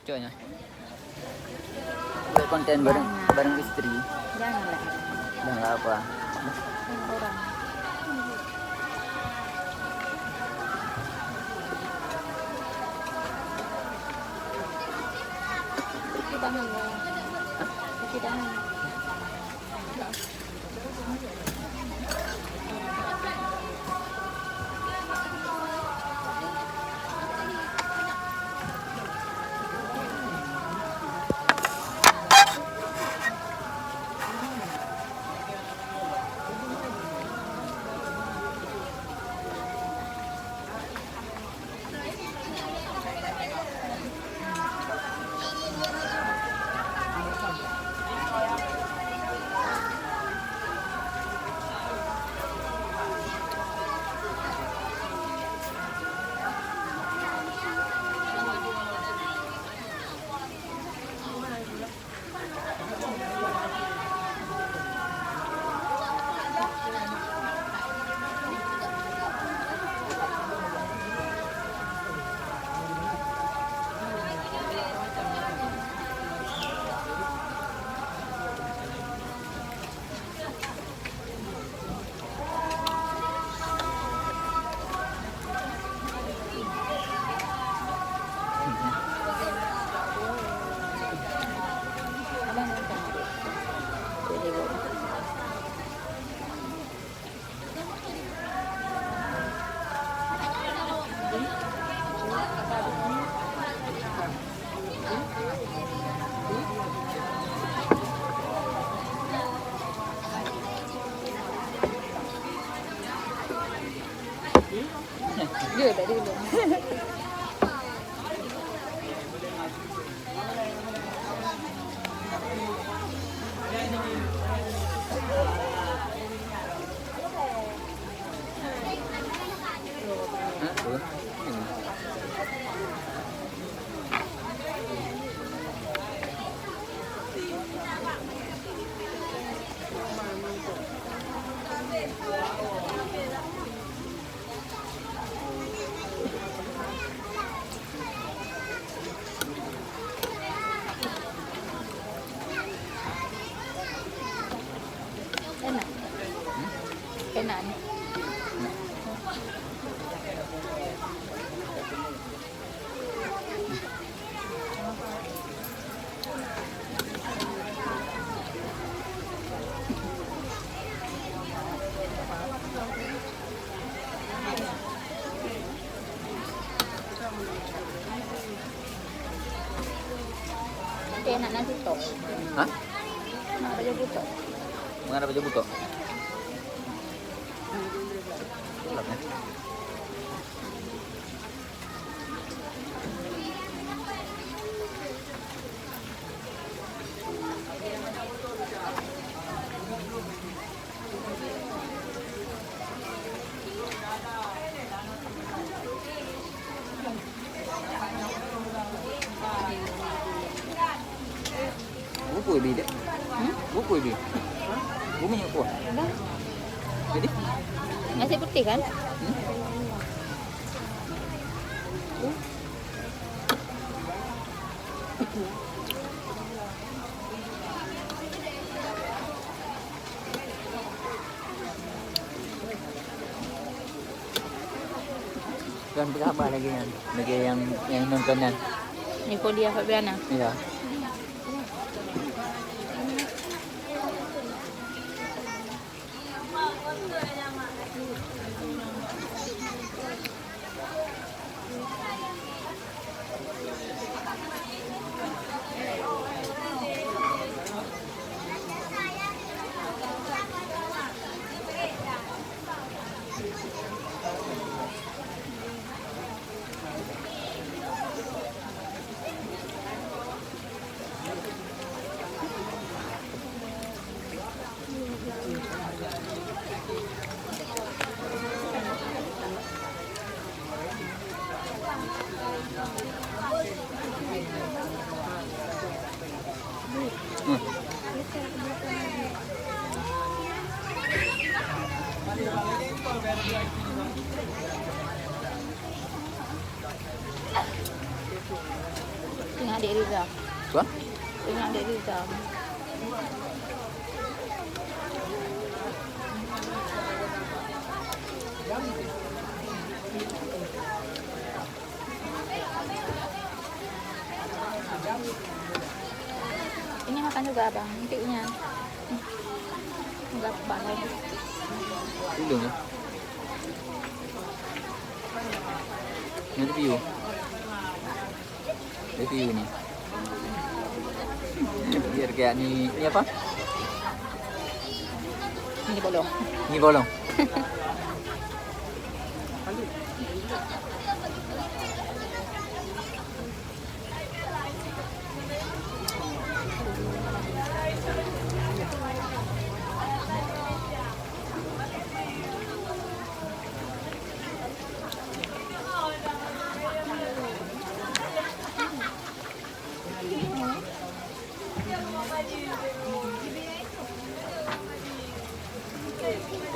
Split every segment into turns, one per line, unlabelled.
lucunya. Buat konten bareng bareng istri.
Janganlah.
Udah nggak apa.
Orang. Cuci tangan lo. Cuci tangan. Dia tadi belum. Enak. Enak. Enak nanti tok.
Hah?
Nak baju butok.
Mengenai baju buto. Buku ibi deh. Buku ibi. Buku minyak kuah.
Enggak.
Jadi?
Nasi putih kan?
Dan berapa lagi kan? Lagi yang nontonan.
Nicodia Fabiana.
Iya.
adik Riza.
Tuan?
Ingat adik Riza. Ini makan juga abang, nantinya. Enggak banget.
Hidung ya. Ini review. Review ni. Biar kayak ni apa?
Ini bolong.
Ni bolong.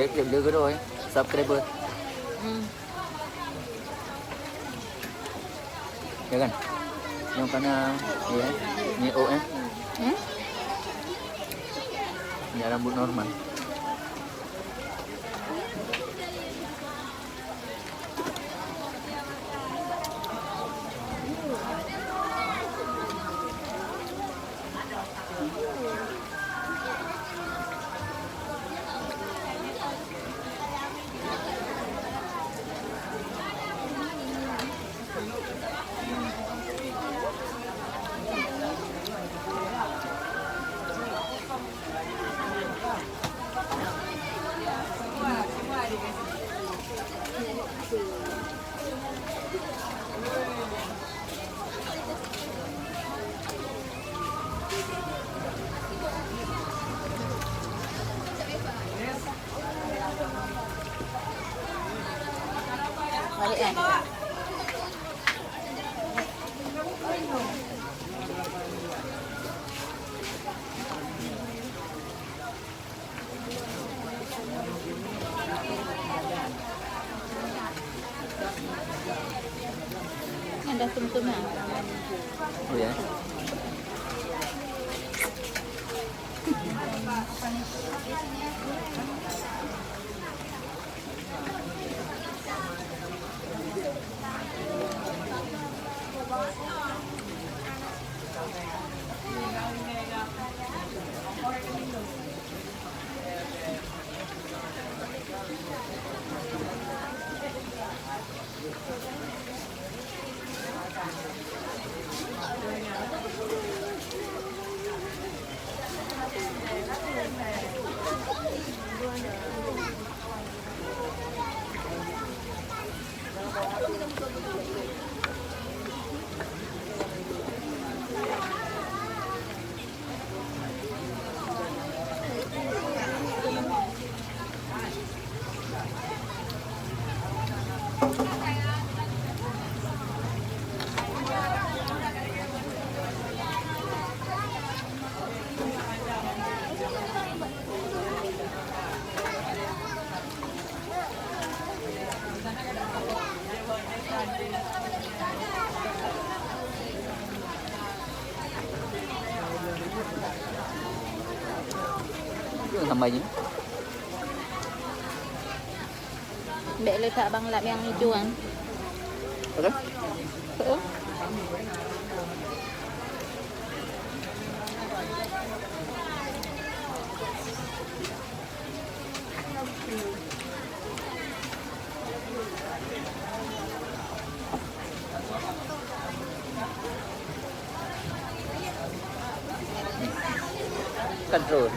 Kẹp được rồi, subscriber. Ya kan? Yang kena ya, ni O Ni rambut normal.
Balik kan? Ada sum-sumnya.
Oh ya. Itu sampai je.
Bek letak abang lap yang hijau kan.
Okey.
Betul?
Control.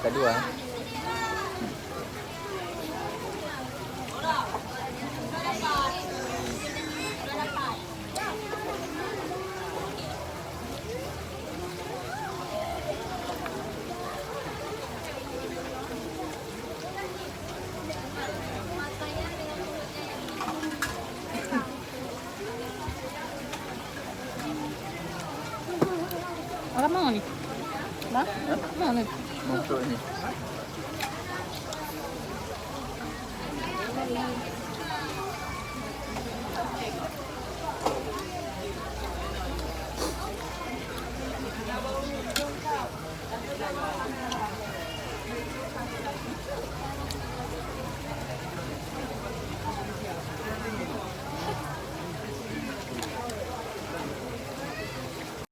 Kedua.
Mana ni? Dah? Mana ni?
Masuk ni.